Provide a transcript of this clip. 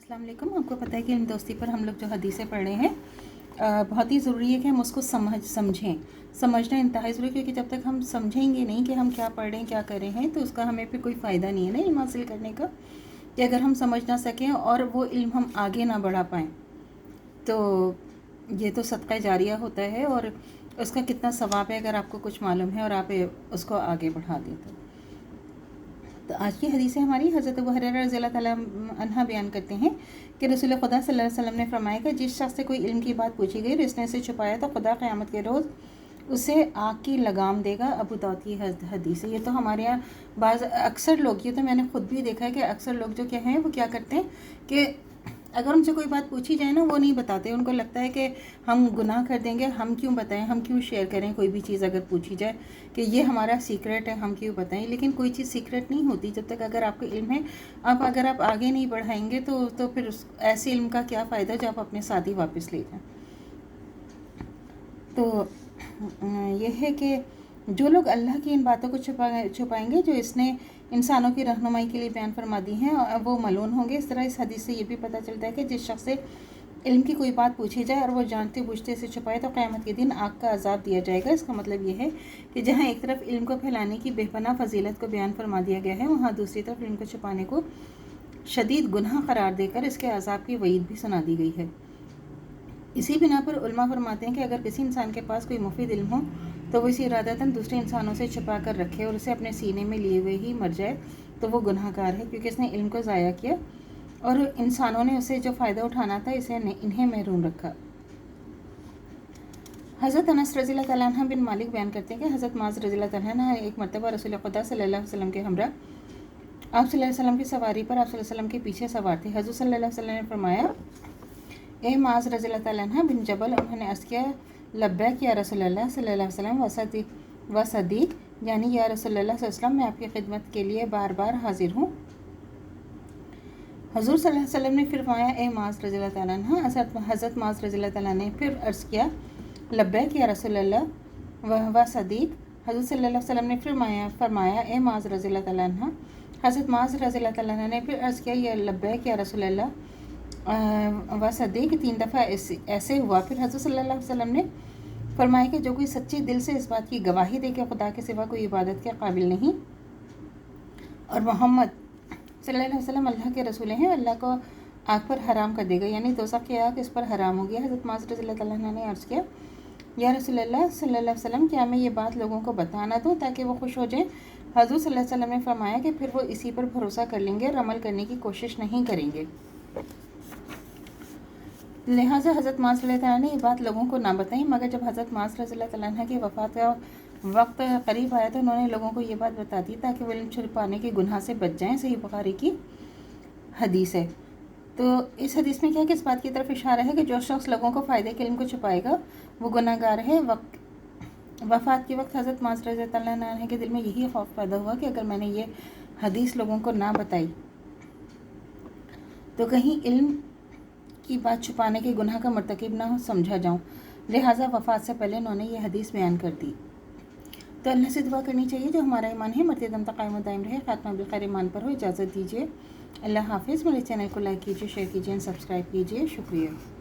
अस्सलाम वालेकुम। आपको पता है कि इल्म दोस्ती पर हम लोग जो हदीसें पढ़ रहे हैं, बहुत ही ज़रूरी है कि हम उसको समझें। समझना इंतहाई ज़रूरी है, क्योंकि जब तक हम समझेंगे नहीं कि हम क्या पढ़ रहे हैं, क्या कर रहे हैं, तो उसका हमें फिर कोई फ़ायदा नहीं है ना इल्म हासिल करने का। कि अगर हम समझ ना सकें और वो इल्म हम आगे ना बढ़ा पाएँ, तो ये तो सदका जारिया होता है और उसका कितना सवाब है अगर आपको कुछ मालूम है और आप उसको आगे बढ़ा दें। तो आज की हदीस है हमारी, हज़रत अबू हुरैरा रज़ियल्लाहु ताला अन्हा बयान करते हैं कि रसूल खुदा सल्लल्लाहु अलैहि वसल्लम ने फरमाया कि जिस शख्स से कोई इल्म की बात पूछी गई और इसने इसे छुपाया तो खुदा क़यामत के रोज़ उसे आग की लगाम देगा। अबू दाऊद की हदीस है। ये तो हमारे यहाँ अक्सर लोग, ये तो मैंने ख़ुद भी देखा है कि अक्सर लोग जो क्या हैं वो क्या करते हैं कि अगर उनसे कोई बात पूछी जाए ना, वो नहीं बताते। उनको लगता है कि हम गुनाह कर देंगे, हम क्यों बताएं, हम क्यों शेयर करें। कोई भी चीज़ अगर पूछी जाए कि ये हमारा सीक्रेट है, हम क्यों बताएं। लेकिन कोई चीज़ सीक्रेट नहीं होती जब तक अगर आपको इल्म है। अब अगर आप आगे नहीं बढ़ाएंगे तो फिर ऐसे इल्म का क्या फ़ायदा जो आप अपने साथ ही वापस ले जाएँ। तो यह है कि जो लोग अल्लाह की इन बातों को छुपाएंगे जो इसने इंसानों की रहनुमाई के लिए बयान फरमा दी हैं, वो मलून होंगे। इस तरह इस हदीस से ये भी पता चलता है कि जिस शख्स से इल्म की कोई बात पूछी जाए और वो जानते बूझते इसे छुपाए तो क़यामत के दिन आग का अजाब दिया जाएगा। इसका मतलब ये है कि जहाँ एक तरफ इल्म को फैलाने की बेपनाह फजीलत को बयान फरमा दिया गया है, वहाँ दूसरी तरफ इल्म को छुपाने को शदीद गुनाह करार देकर इसके अजाब की वईद भी सुना दी गई है। इसी बिना पर उलमा फरमाते हैं कि अगर किसी इंसान के पास कोई मुफीद इल्म हो तो वो इसे इरादतन दूसरे इंसानों से छुपा कर रखे और उसे अपने सीने में लिए हुए ही मर जाए तो वो गुनाहगार है, क्योंकि इसने इल्म को ज़ाया किया और इंसानों ने उसे जो फ़ायदा उठाना था इसे इन्हें महरूम रखा। हज़रत अनस रज़ियल्लाहु ताला अन्हु बिन मालिक बयान करते हैं कि हज़रत माज़ रज़ियल्लाहु ताला अन्हु एक मरतबा रसूल खुदा सल्लल्लाहु अलैहि वसल्लम के हमरा आप सल्लल्लाहु अलैहि वसल्लम की सवारी पर आप सल्लल्लाहु अलैहि वसल्लम के पीछे सवार थे। हज़रत सल्लल्लाहु अलैहि वसल्लम ने फरमाया, ए माज़ रज़ियल्लाहु ताला अन्हु बिन जबल। उन्होंने अर्ज़ किया, लब्बैक या रसूलल्लाह सल्लल्लाहु अलैहि वसल्लम व सदीक, यानी या रसूलल्लाह सल्लल्लाहु अलैहि वसल्लम मैं आपकी खिदमत के लिए बार बार हाजिर हूँ। हज़ूर सल्लल्लाहु अलैहि वसल्लम ने फिर फरमाया, ए माज़ रज़ियल्लाहु ताला अन्हु। हज़रत माज़ रज़ियल्लाहु ताला ने फिर अर्ज़ किया, लब्बैक या रसूलल्लाह व सदीक। हज़रत सल्लल्लाहु अलैहि वसल्लम ने फिर फरमाया, ए माज़ रज़ियल्लाहु ताला अन्हु। हज़रत माज़ रज़ियल्लाहु ताला अन्हु ने फिर अर्ज़ किया, या लब्बैक या रसूलल्लाह व सदीक। 3 दफ़ा ऐसे हुआ। फिर हज़रत सल्लल्लाहु अलैहि वसल्लम ने फरमाया कि जो कोई सच्चे दिल से इस बात की गवाही दे कि खुदा के सिवा कोई इबादत के काबिल नहीं और मोहम्मद सल्लल्लाहु अलैहि वसल्लम अल्लाह के रसूल हैं, अल्लाह को आग पर हराम कर देगा, यानी दोज़ख की आग इस पर हराम हो गया। हज़रत माज़ रज़ियल्लाहु ताला अन्हु ने अर्ज़ किया, या रसूलल्लाह सल्लल्लाहु अलैहि वसल्लम, क्या मैं ये बात लोगों को बता ना दूँ ताकि वो खुश हो जाएं। हज़रत सल्लल्लाहु अलैहि वसल्लम ने फरमाया कि फिर वो इसी पर भरोसा कर लेंगे और अमल करने की कोशिश नहीं करेंगे। लिहाजा हज़रत माज़ रज़ियल्लाहु ताला ने ये बात लोगों को ना बताई, मगर जब हज़रत माज़ रज़ियल्लाहु ताला अन्हा की वफ़ात का वक्त करीब आया तो उन्होंने लोगों को ये बात बता दी ताकि वो इल्म छुपाने के गुनाह से बच जाएं। सही बुखारी की हदीस है। तो इस हदीस में क्या किस बात की तरफ इशारा है कि जो शख्स लोगों को फ़ायदे के इल्म को छुपाएगा वो गुनाहगार है। वफ़ात के वक्त हज़रत माज़ रज़ियल्लाहु ताला अन्हा के दिल में यही खौफ पैदा हुआ कि अगर मैंने ये हदीस लोगों को ना बताई तो कहीं इल्म की बात छुपाने के गुनाह का मर्तकब ना हो समझा जाऊं। लिहाजा वफ़ात से पहले उन्होंने ये हदीस बयान कर दी। तो अल्लाह से दुआ करनी चाहिए जो हमारा ईमान है मरते दम तक कायम दायम रहे, ख़ात्मा बिखैर ईमान पर हो। इजाज़त दीजिए। अल्लाह हाफ़िज़। मेरे चैनल को लाइक कीजिए, शेयर कीजिए, सब्सक्राइब कीजिए। शुक्रिया।